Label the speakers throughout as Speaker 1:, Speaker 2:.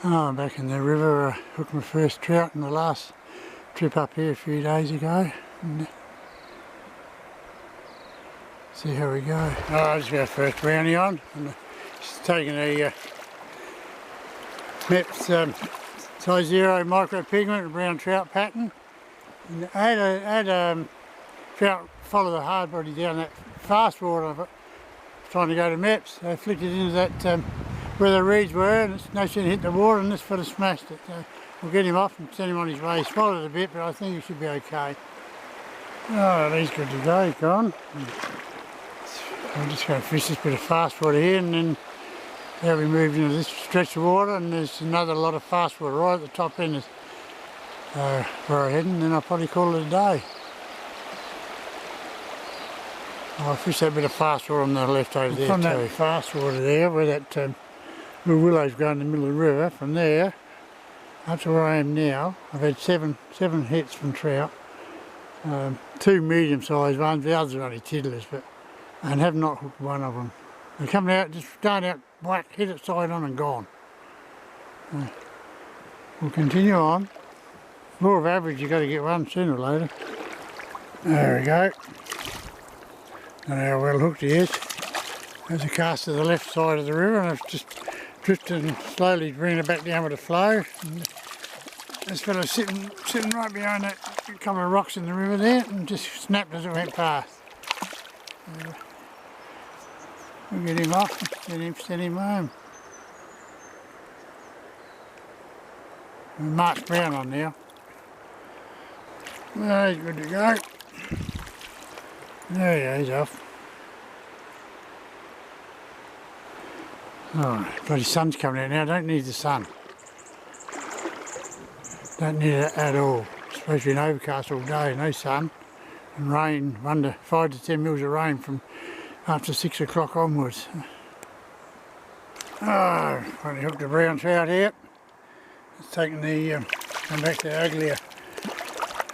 Speaker 1: Oh, I'm back in the river. Hooked my first trout in the last trip up here a few days ago. And see how we go. Oh, I just got our first brownie on. And just taking a Meps size 0 micro pigment, a brown trout pattern. And I had trout follow the hard body down that fast water, trying to go to Meps. I flicked it into that where the reeds were, and it's no sooner hit the water and this fella smashed it. So we'll get him off and send him on his way. He swallowed it a bit, but I think he should be okay. Oh, he's good to go, he's gone. I'm just going to fish this bit of fast water here, and then now we moved into this stretch of water, and there's another lot of fast water right at the top end is where I'm heading, and then I'll probably call it a day. I'll fish that bit of fast water on the left over there. From that fast water there, where that little willows go in the middle of the river, from there up to where I am now, I've had seven hits from trout. 2 medium-sized ones, the others are only tiddlers, but I have not hooked one of them. They're coming out, just start out whack, hit it side on and gone. We'll continue on. Law of average, you've got to get one sooner or later. There we go. Don't know how well hooked he is. There's a cast to the left side of the river, and it's just drifting and slowly bringing it back down with the flow. And this fella's sitting right behind that couple of rocks in the river there, and just snapped as it went past. We'll get him off and send him home. Mark's brown on now. Well, he's good to go. There he is, off. Oh, bloody sun's coming out now. Don't need the sun. Don't need it at all. It's supposed to be an overcast all day, no sun. And rain, 5 to 10 mils of rain from after 6 o'clock onwards. Oh, finally hooked a brown trout here. It's taken the, come back to the uglier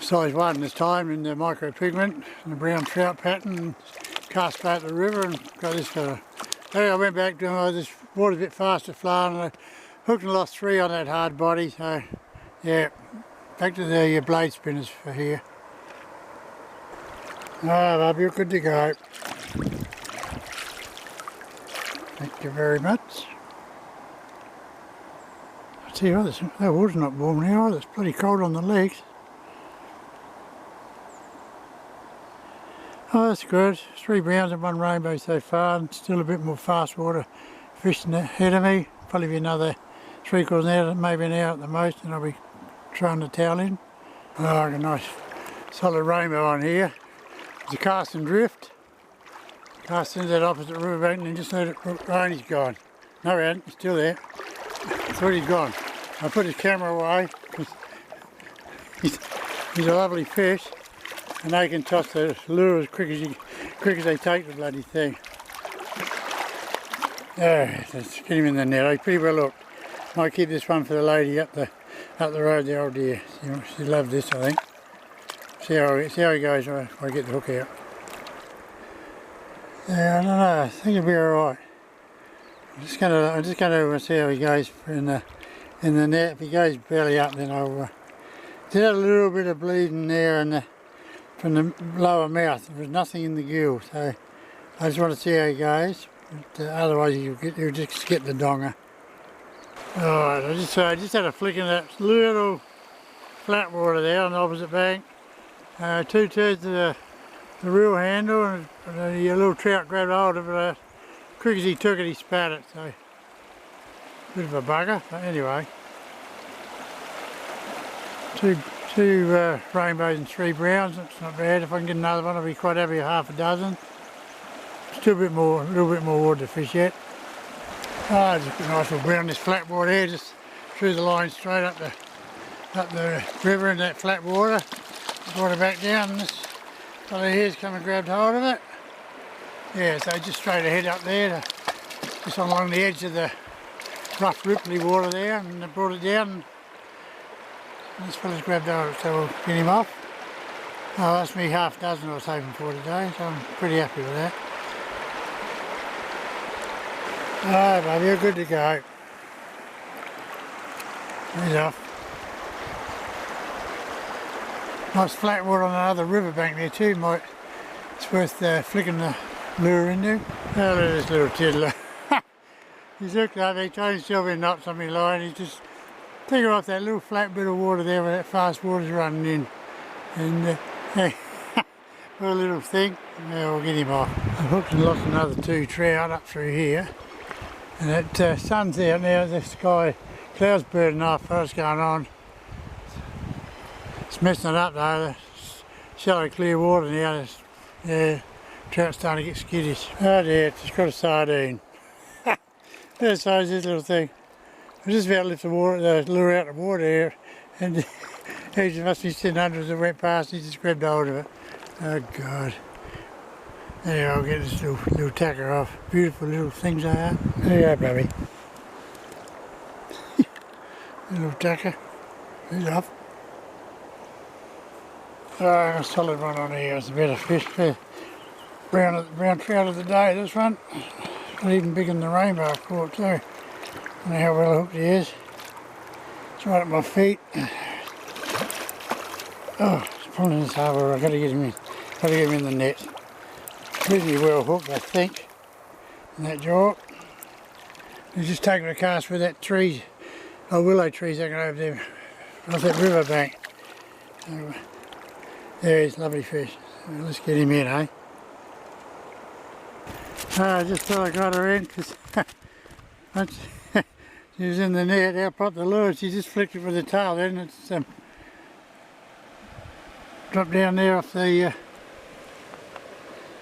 Speaker 1: size 1 this time in the micro pigment and the brown trout pattern, and cast back the river and got this fella. I went back to this water's a bit faster flowing, and I hooked and lost 3 on that hard body, so yeah, back to the blade spinners for here. Ah, Bob, you're good to go. Thank you very much. I tell you what, that water's not warm now either. It's bloody cold on the legs. Oh, that's good. 3 browns and 1 rainbow so far, and still a bit more fast water fishing ahead of me. Probably be another 3/4 hour, maybe an hour at the most, and I'll be throwing the towel in. Oh, I got a nice solid rainbow on here. It's a cast and drift. Cast into that opposite riverbank and just let it rain. He's gone. No, he hasn't. He's still there. I thought he'd gone. I put his camera away because he's a lovely fish, and they can toss the lure as quick as they take the bloody thing. There, let's get him in the net. He's pretty well hooked. Might keep this one for the lady up the road, the old dear. She'll love this, I think. See how he goes when I get the hook out. Yeah, I don't know. I think he'll be all right. I'm just gonna see how he goes in the net. If he goes barely up, then I'll. Did have a little bit of bleeding there from the lower mouth. There was nothing in the gill, so I just want to see how he goes. But, otherwise, you'll just get the donger. Alright, I just had a flick in that little flat water there on the opposite bank. 2/3 of the reel handle, and a little trout grabbed hold of it. Quick as he took it, he spat it, so bit of a bugger, but anyway. Two rainbows and 3 browns, that's not bad. If I can get another one, I'll be quite happy with half a dozen. Still a little bit more water to fish yet. Oh, just a nice little brown, this flat water here, just through the line straight up the river in that flat water. Brought it back down, and this fella here's come and grabbed hold of it. Yeah, so just straight ahead up there, just along the edge of the rough ripply water there, and they brought it down. And this fella's grabbed hold of it, so we'll get him off. Oh, that's me half dozen I was hoping for today, so I'm pretty happy with that. Alright, baby, you're good to go. He's off. Nice flat water on another riverbank there too, mate. It's worth flicking the lure into. Oh, look at this little tiddler. He's hooked up, he tied himself in knots on my line. He's just taking off that little flat bit of water there where that fast water's running in. And hey, what a little thing. Yeah, we'll get him off. I've hooked and lost another 2 trout up through here. And that sun's out now, the sky, clouds burning off, what's going on. It's messing it up though, the shallow clear water now, yeah, trout's starting to get skittish. Oh dear, it's just got a sardine. There's this little thing. I just about to lift the lure out of the water here, and he just must be sitting under as it went past, he just grabbed hold of it. Oh God. There, I'll get this little tacker off. Beautiful little things they are. There you go, baby. Little tacker. He's off. A solid one on here. It's a better fish. Brown trout of the day, this one. Not even bigger than the rainbow I caught too. I don't know how well hooked he is. It's right at my feet. Oh, it's pulling this over. I've got to get him in. Got to get him in the net. Pretty well hooked, I think. In that jaw. He's just taking a cast with that tree, willow trees hanging over there, off that riverbank. So, there he is, lovely fish. So let's get him in, eh? I just thought I got her in because once she was in the net, out popped the lure, she just flicked it with the tail then. It's dropped down there off the,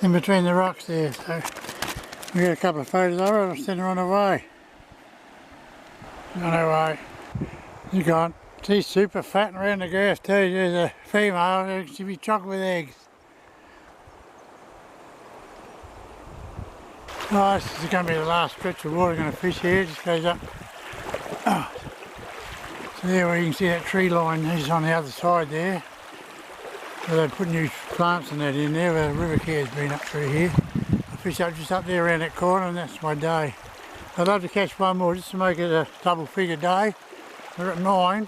Speaker 1: in between the rocks there. So we got a couple of photos of her, I'll send her on her way. On her way. She's gone. She's super fat and around the girth too. There's a female, she'll be chocked with eggs. Oh, this is going to be the last stretch of water I'm going to fish here. It just goes up. Oh. So there where you can see that tree line is on the other side there. Where they put new plants and that in there, where the river care's been up through here. I fish up just up there around that corner and that's my day. I'd love to catch one more just to make it a double figure day. We're at 9.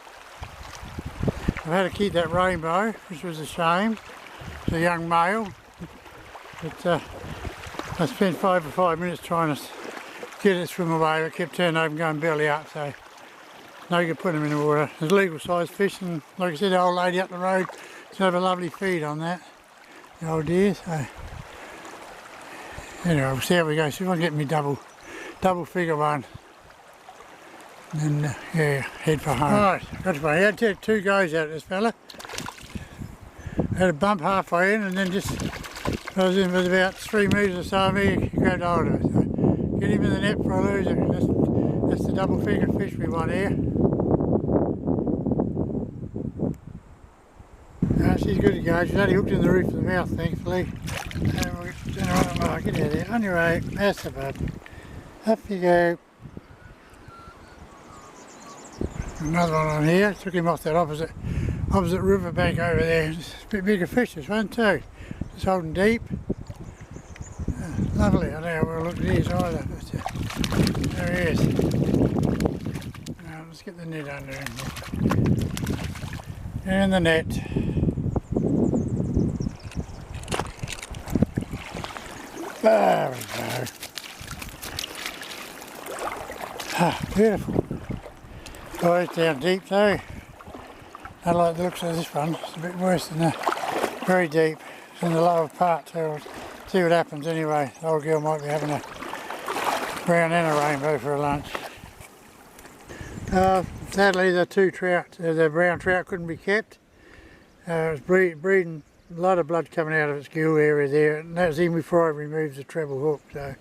Speaker 1: I've had to keep that rainbow, which was a shame. It's a young male. But I spent 5 or 5 minutes trying to get it to swim away. It kept turning over and going belly up, so no good putting them in the water. It's legal sized fish, and like I said, the old lady up the road should have a lovely feed on that, the old deer. So anyway, we'll see how we go. See if I can get me double figure one. And then yeah, head for home. Alright, got to go. I had to take 2 goes out of this fella. I had a bump halfway in and then just I was in with about 3 metres or so of me, he grabbed hold of it. So get him in the net for a loser. That's the double figure fish we want here. No, she's good to go. She's only hooked in the roof of the mouth, thankfully. And we'll turn her on the mark. Get out of there. On your way. That's the bud. Up you go. Another one on here. Took him off that opposite riverbank over there. It's a bit bigger fish, this one too. It's holding deep. Lovely. I don't know how we'll look at his either. But, there he is. Now, let's get the net under him. And the net. There we go. Ah, beautiful. Oh, it's down deep too. I like the looks of this one. It's a bit worse than that. Very deep. It's in the lower part, so we'll see what happens anyway. The old girl might be having a brown and a rainbow for a lunch. Sadly the 2 trout, the brown trout couldn't be kept. It was breeding, a lot of blood coming out of its gill area there, and that was even before I removed the treble hook. So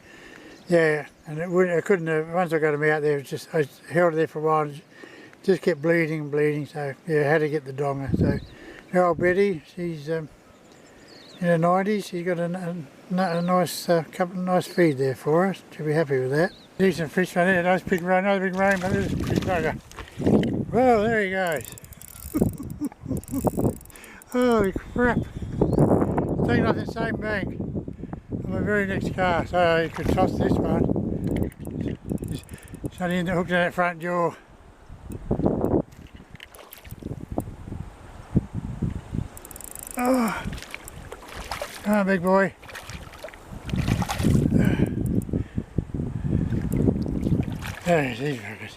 Speaker 1: yeah, and I couldn't have, once I got him out there, I held it there for a while and just kept bleeding and bleeding, so yeah, I had to get the donger. So our old Betty, she's in her 90s, she's got a nice feed there for us. She'll be happy with that. Decent fish right there, nice big rain, another big rain, but there's a big bugger. Well, there he goes. Holy crap. Taking off the same bank on my very next cast, so you could toss this one. It's only hooked in that front jaw. Oh, come on, big boy. There's these buggers.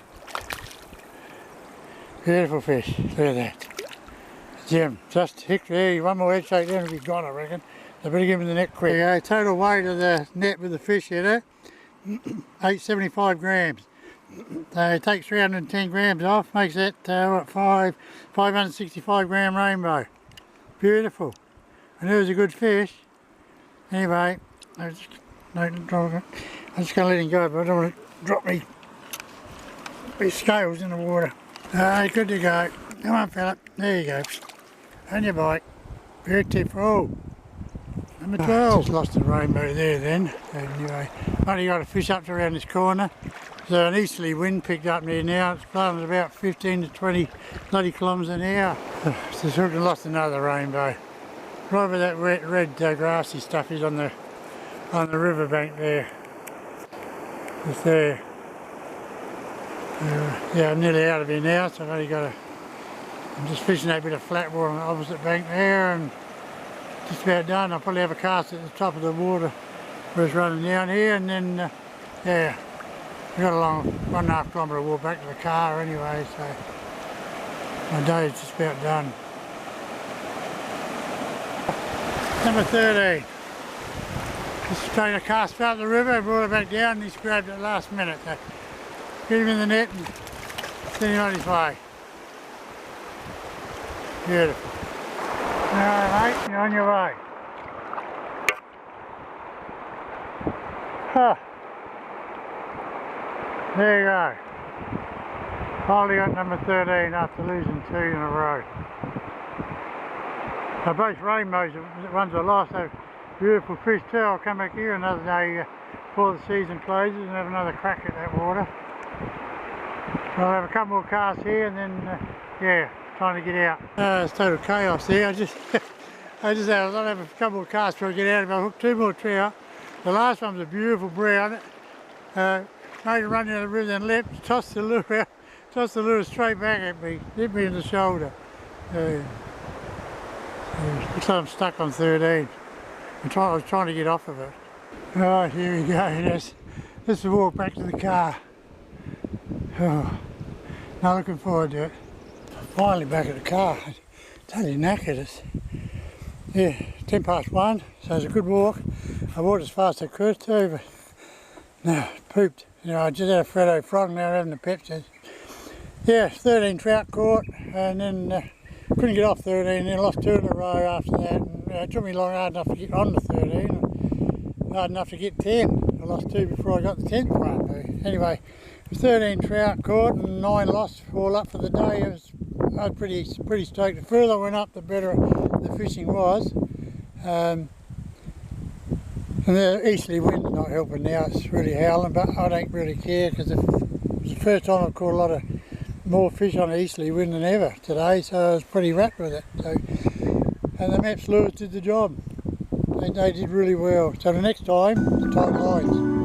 Speaker 1: Beautiful fish. Look at that. Jim, just hicked there. One more head shake, then it'll be gone, I reckon. I better give him the net quick. Okay, total weight of the net with the fish in it, 875 grams. So it takes 310 grams off, makes that what, 565 gram rainbow. Beautiful. I knew it was a good fish. Anyway, I'm just going to let him go, but I don't want to drop me scales in the water. Alright, good to go. Come on, fella. There you go. On your bite. Beautiful. Number 12. Just lost the rainbow there then. Anyway, only got a fish up to around this corner. So an easterly wind picked up near now. It's blowing at about 15 to 20 bloody kilometres an hour. So we've lost another rainbow. Right where that red grassy stuff is on the riverbank there. It's there. Yeah, I'm nearly out of here now, so I've only got I'm just fishing that bit of flat water on the opposite bank there, and just about done. I'll probably have a cast at the top of the water where it's running down here, and then yeah, I've got a long 1.5 kilometre walk back to the car anyway, so my day is just about done. Number 13. Just taking a cast out the river, brought it back down, and he's grabbed it last minute. So get him in the net and send him on his way. Beautiful. Alright mate, you're on your way. Huh. There you go. Finally got number 13 after losing 2 in a row. So both rainbows, the ones I lost, are beautiful fish too. I'll come back here another day before the season closes and have another crack at that water. So I'll have a couple more casts here and then, yeah, trying to get out. It's total chaos there. I just I'll have a couple of casts before I get out. If I hook 2 more trout, the last one was a beautiful brown. Made it run down the river and leapt, tossed the lure out, tossed the lure straight back at me, hit me in the shoulder. Looks like I'm stuck on 13. I was trying to get off of it. Alright, here we go. Let's walk back to the car. Oh, not looking forward to it. Finally back at the car. Totally knackered us. Yeah, 10 past 1, so it's a good walk. I walked as fast as I could too, but no, pooped. You know, I just had a Freddo frog, now having the meppstas. Yeah, 13 trout caught, and then couldn't get off 13, and then lost 2 in a row after that. And, it took me hard enough to get on to 13, hard enough to get 10. I lost 2 before I got the 10th one. Anyway, 13 trout caught and 9 lost all up for the day. I was pretty stoked. The further I went up, the better the fishing was. And the easterly wind's not helping now, it's really howling, but I don't really care because it was the first time I've caught a lot of more fish on the easterly wind than ever today, so I was pretty wrapped with it. So, and the Mepps lures did the job. They did really well. So the next time, tight lines.